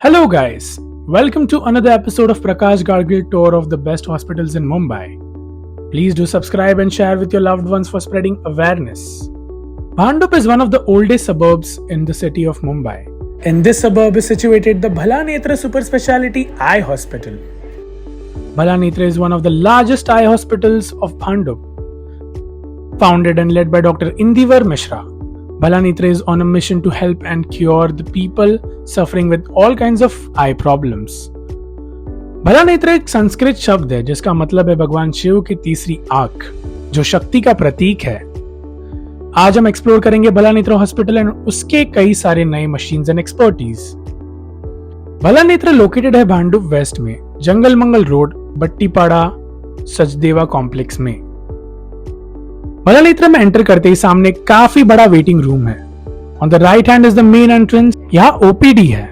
Hello, guys. Welcome to another episode of Prakash Gargil Tour of the Best Hospitals in Mumbai. Please do subscribe and share with your loved ones for spreading awareness. Bhandup is one of the oldest suburbs in the city of Mumbai. In this suburb is situated the Bhala Netra Super Speciality Eye Hospital. Bhala Netra is one of the largest eye hospitals of Bhandup. Founded and led by Dr. Indivar Mishra, Bhala Netra is on a mission to help and cure the people suffering with all kinds of eye problems. भला नेत्र एक संस्कृत शब्द है जिसका मतलब है भगवान शिव की तीसरी आंख, जो शक्ति का प्रतीक है. आज हम एक्सप्लोर करेंगे भला नेत्र हॉस्पिटल एंड उसके कई सारे नए मशीन्स एंड एक्सपर्टीज. भला नेत्र लोकेटेड है भांडुप वेस्ट में, जंगल मंगल रोड, बट्टीपाड़ा, सचदेवा कॉम्प्लेक्स में. भला नेत्र में एंटर करते ही सामने काफी बड़ा वेटिंग रूम है. On the right hand is the main entrance. यहाँ ओपीडी है.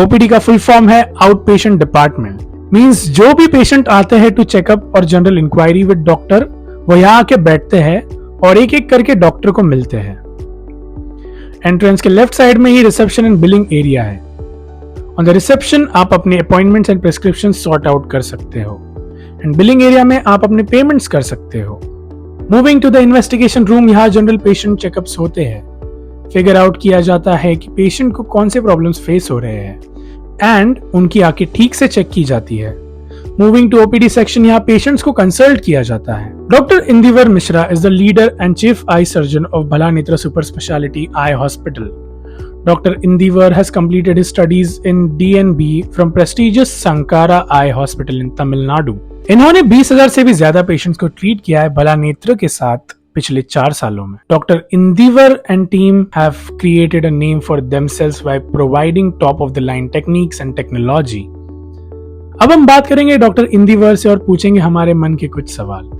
ओपीडी का फुल फॉर्म है आउट पेशेंट डिपार्टमेंट. मींस जो भी पेशेंट आते हैं टू चेकअप और जनरल इंक्वायरी विद डॉक्टर, वो यहाँ आके बैठते हैं और एक एक करके डॉक्टर को मिलते हैं. एंट्रेंस के लेफ्ट साइड में ही रिसेप्शन एंड बिलिंग एरिया है. ऑन द रिसेप्शन आप अपने appointments and prescription sort out कर सकते हो एंड बिलिंग एरिया में आप अपने पेमेंट्स कर सकते हो. Moving to the investigation room, यहाँ जनरल पेशेंट चेकअप्स होते हैं. फिगर आउट किया जाता है कि पेशेंट को कौन से प्रॉब्लम्स फेस हो रहे हैं एंड उनकी आंखें ठीक से चेक की जाती है. मूविंग टू ओपीडी सेक्शन, यहाँ पेशेंट्स को कंसल्ट किया जाता है. Doctor Indeevar Mishra is the leader and chief eye surgeon of भला नेत्र super speciality eye hospital. Dr. Indivar has completed his studies in DNB from prestigious Sankara Eye Hospital in Tamil Nadu. इन्होंने 20,000 से भी ज्यादा पेशेंट्स को ट्रीट किया है भला नेत्र के साथ पिछले 4 सालों में. Doctor Indeevar and team have created a name for themselves by providing top of the line techniques and technology. अब हम बात करेंगे डॉक्टर इंदिवर से और पूछेंगे हमारे मन के कुछ सवाल.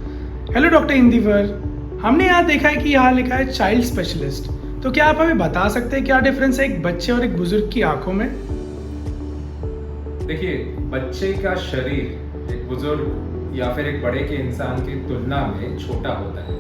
हेलो डॉक्टर इंदिवर, हमने यहाँ देखा है कि यहाँ लिखा है चाइल्ड स्पेशलिस्ट, तो क्या आप हमें बता सकते हैं क्या डिफरेंस है एक बच्चे और एक बुजुर्ग की आंखों में? देखिए, बच्चे का शरीर एक बुजुर्ग या फिर एक बड़े के इंसान की तुलना में छोटा होता है.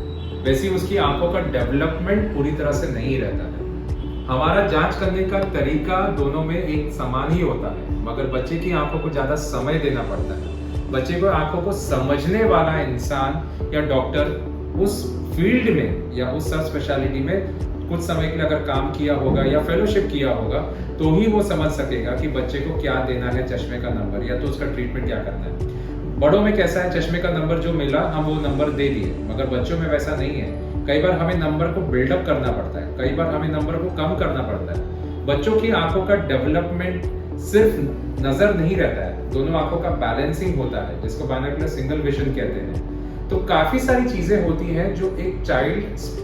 वैसे उसकी आंखों का डेवलपमेंट पूरी तरह से नहीं रहता है. हमारा जांच करने का तरीका दोनों में एक समान ही होता है, मगर बच्चे की आंखों को ज्यादा समय देना पड़ता है. बच्चे को आंखों को समझने वाला इंसान या डॉक्टर उस फील्ड में या उस सब स्पेशलिटी में कुछ समय के लिए अगर काम किया होगा या फेलोशिप किया होगा तो ही वो समझ सकेगा कि बच्चे को क्या देना है चश्मे का नंबर या तो उसका ट्रीटमेंट क्या करना है. बड़ों में कैसा है, चश्मे का नंबर जो मिला हम वो नंबर दे दिए, मगर बच्चों में वैसा नहीं है. कई बार हमें नंबर को बिल्डअप करना पड़ता है, कई बार हमें नंबर को कम करना पड़ता है. बच्चों की आंखों का डेवलपमेंट सिर्फ नजर नहीं रहता है, दोनों आंखों का बैलेंसिंग होता है, जिसको बाइनोकुलर सिंगल विजन कहते हैं. तो काफी सारी चीजें होती हैं जो एक चाइल्ड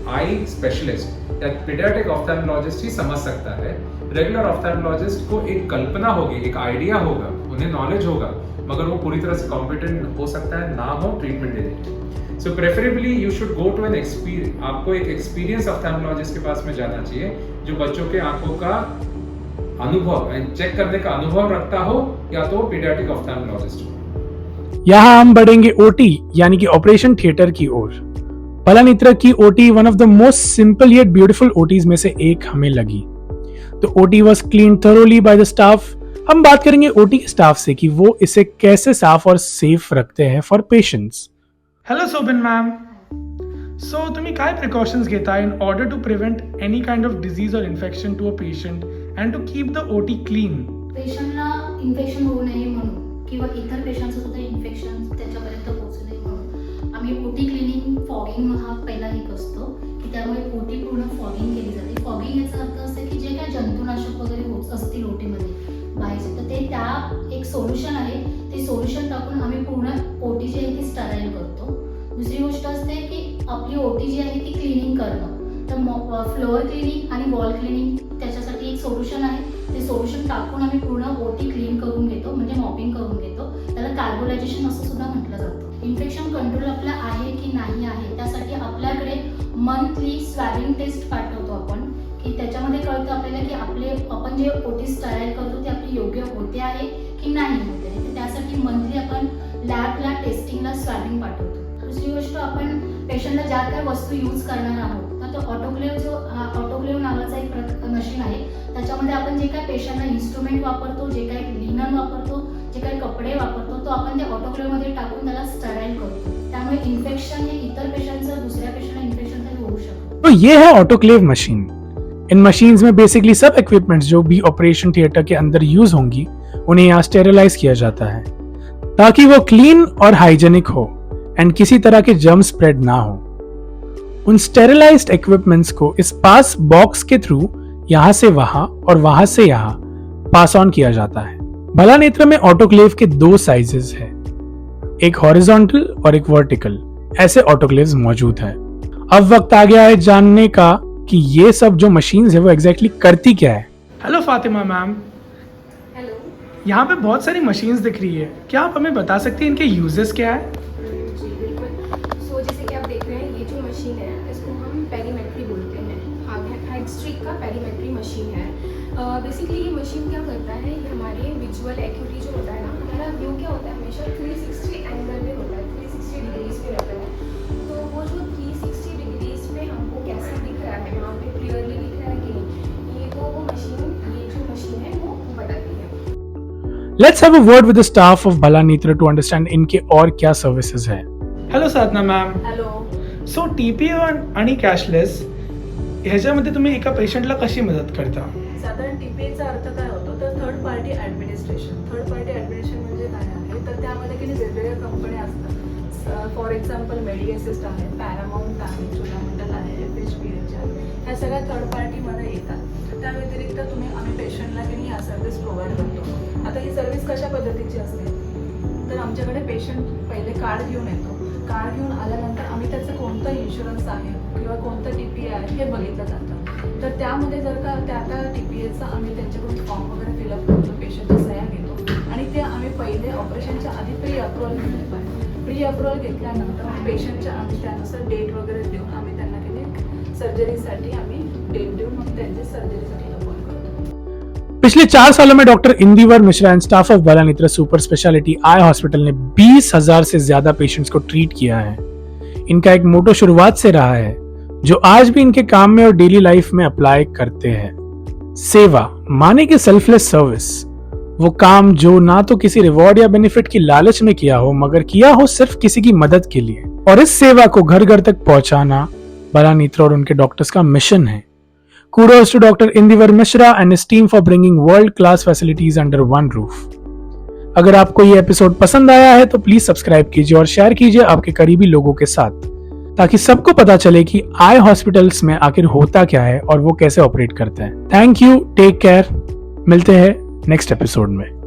आई स्पेशलिस्ट या पीडियाट्रिक ऑफ्थेल्मोलॉजिस्ट ही समझ सकता है. रेगुलर ऑफ्थेल्मोलॉजिस्ट को एक कल्पना होगी, एक आइडिया होगा, उन्हें नॉलेज होगा, मगर वो पूरी तरह से कॉम्पिटेंट हो सकता है ना हो ट्रीटमेंट देने के. So preferably you should go to an experience. आपको एक एक्सपीरियंस ऑफ्थेल्मोलॉजिस्ट के पास में जाना चाहिए जो बच्चों के आंखों का अनुभव चेक करने का अनुभव रखता हो, या तो पीडियाट्रिक ऑफ्थेल्मोलॉजिस्ट हो. यहाँ हम बढ़ेंगे ओटी यानी कि ऑपरेशन थिएटर की ओर. भला नेत्र की OT one of the most simple yet beautiful OTs में से एक हमें लगी. तो OT was clean thoroughly by the staff. हम बात करेंगे ओटी के स्टाफ से कि वो इसे कैसे साफ और सेफ रखते हैं for patients. Hello Sobin ma'am, so तुम्ही काय प्रिकॉशन्स घेता in order to prevent any kind of disease और infection to a patient and to keep the OT clean? पेशंटला इन्फेक्शन होऊ नये म्हणून किंवा इतर पेशंटचं सुद्धा इन्फेक्शन त्याच्यापर्यंत पोहोचू नये म्हणून आम्ही ओटी क्लिनिंग फॉगिंग हा पहिला एक असतो की त्यामुळे ओटी पूर्ण फॉगिंग केली जाते. फॉगिंग याचा अर्थ असं की जे काय जंतुनाशक वगैरे होत असतील ओटीमध्ये बाहेरचे, तर ते त्या एक सोल्युशन आहे, ते सोल्युशन टाकून आम्ही पूर्ण ओटी जी आहे ती स्टराईल करतो. दुसरी गोष्ट असते की आपली ओटी जी आहे ती क्लिनिंग करणं. तर फ्लोअर क्लिनिंग आणि वॉल क्लिनिंग त्याच्यासाठी एक सोल्युशन आहे. ते सोल्युशन टाकून आम्ही पूर्ण ओटी क्लीन करून घेतो, म्हणजे मॉपिंग करून घेतो. त्याला कार्बोलायझेशन असं सुद्धा म्हटलं जातं. इन्फेक्शन कंट्रोल आपलं आहे की नाही आहे त्यासाठी आपल्याकडे मंथली स्वॅबिंग टेस्ट पाठवतो आपण, की त्याच्यामध्ये कळतं आपल्याला की आपण जे ओटी स्टराईल करतो ते आपली योग्य होते आहे की नाही होते. तर त्यासाठी मंथली आपण लॅबला टेस्टिंगला स्वॅबिंग पाठवतो. दुसरी गोष्ट, आपण पेशंटला ज्या काय वस्तू यूज करणार आहोत तर तो ऑटोक्लेव्ह नावाचा एक मशीन आहे. त्याच्यामध्ये आपण जे काय पेशंटला इन्स्ट्रुमेंट वापरतो, जे काय लिनन वापरतो, जे काही कपडे वापरतो, तो आपण त्या ऑटोक्लेव्हमध्ये टाकून त्याला स्टराईल करतो. त्यामुळे इन्फेक्शन हे इतर पेशंटचं दुसऱ्या पेशंटला इन्फेक्शन तरी होऊ शकतं. तो ये है ऑटोक्लेव मशीन. इन मशीन्स में बेसिकली सब इक्विपमेंट्स जो भी ऑपरेशन थिएटर के अंदर यूज होंगी उन्हें यहाँ स्टेरिलाइज किया जाता है ताकि वो क्लीन और हाइजेनिक हो एंड किसी तरह के जर्म स्प्रेड ना हो. उन स्टेरिलाइज्ड इक्विपमेंट्स को इस पास बॉक्स के थ्रू यहां से वहां और वहां से यहां पास ऑन किया जाता है. भला नेत्र में ऑटोक्लेव के 2 साइजेस हैं, एक हॉरिजॉन्टल और एक वर्टिकल. ऐसे ऑटोक्लेव्स मौजूद हैं. अब वक्त आ गया है जानने का कि ये सब जो मशीन्स है वो एग्जैक्टली करती क्या है. Hello Fatima ma'am. हेलो. यहाँ पे बहुत सारी मशीन्स दिख रही है, क्या आप हमें बता सकती हैं इनके यूजेस क्या है? जी बिल्कुल. सो जैसे कि आप देख रहे हैं, ये जो मशीन है इसको हम पेरीमेट्री बोलते हैं. हाइट स्ट्रिक का पेरीमेट्री मशीन है. बेसिकली ये मशीन क्या करता है, ये हमारे विजुअल एक्यूटी जो होता है ना, हमारा व्यू क्या होता है हमेशा 360 एंगल में होता है, 360 डिग्रीज पे रहता है. तो वो जो 360 डिग्रीज पे हमको कैसे दिख रहा है, वहाँ पे क्लियरली दिख रहा है कि नहीं, ये वो जो मशीन है वो बताती है. Let's have a word with the staff of Bhala Netra to understand इनके और क्या सर्विसेज है. हेलो साधना मॅम. हॅलो. सो TPO आणि कॅशलेस ह्याच्यामध्ये तुम्ही एका पेशंटला कशी मदत करता? साधारण TPAचा अर्थ काय होतो तर third party administration. Third party administration म्हणजे काय आहे तर त्यामध्ये की वेगवेगळ्या कंपन्या असतात. फॉर एक्झाम्पल मेडिअसिस्ट आहे, पॅरामाउंट आहे, चोलामंडल आहे, FHBH आहे. ह्या सगळ्या थर्ड पार्टीमध्ये येतात. त्या व्यतिरिक्त आम्ही पेशंटला की ह्या सर्व्हिस प्रोव्हाइड करतो. आता ही सर्व्हिस कशा पद्धतीची असते तर आमच्याकडे पेशंट पहिले कार्ड घेऊन येतो. कार्ड घेऊन आल्यानंतर आम्ही त्याचं कोणतं इन्शुरन्स आहे किंवा कोणतं TPA आहे हे बघितलं जातं. तर त्यामध्ये जर का त्या TPAचा आम्ही त्यांच्याकडून फॉर्म वगैरे फिलअप करतो, पेशंटच्या सह्या घेतो आणि ते आम्ही पहिले ऑपरेशनच्या आधी प्री अप्रुव्हल घेतलं पाहिजे. प्री अप्रुव्हल घेतल्यानंतर पेशंटच्या आम्ही त्यानुसार डेट वगैरे देऊन आम्ही त्यांना किती सर्जरीसाठी आम्ही डेट देऊन मग त्यांचे सर्जरीसाठी अपॉइंट करतो. पिछले 4 सालों में doctor Indeevar Mishra and staff of भला नेत्र सुपर स्पेशलिटी आई हॉस्पिटल ने 20,000 से ज्यादा पेशेंट्स को ट्रीट किया है. इनका एक मोटो शुरुआत से रहा है जो आज भी इनके काम में और डेली लाइफ में अप्लाई करते हैं. सेवा माने कि सेल्फलेस सर्विस, वो काम जो ना तो किसी रिवॉर्ड या बेनिफिट की लालच में किया हो मगर किया हो सिर्फ किसी की मदद के लिए. और इस सेवा को घर घर तक पहुंचाना भला नेत्र और उनके डॉक्टर्स का मिशन है. Kudos to Dr. Indivar Mishra and his team for bringing world-class facilities under one roof. अगर आपको ये एपिसोड पसंद आया है तो प्लीज सब्सक्राइब कीजिए और शेयर कीजिए आपके करीबी लोगों के साथ ताकि सबको पता चले कि आई हॉस्पिटल्स में आखिर होता क्या है और वो कैसे ऑपरेट करते हैं. Thank you, take care. मिलते हैं नेक्स्ट एपिसोड में.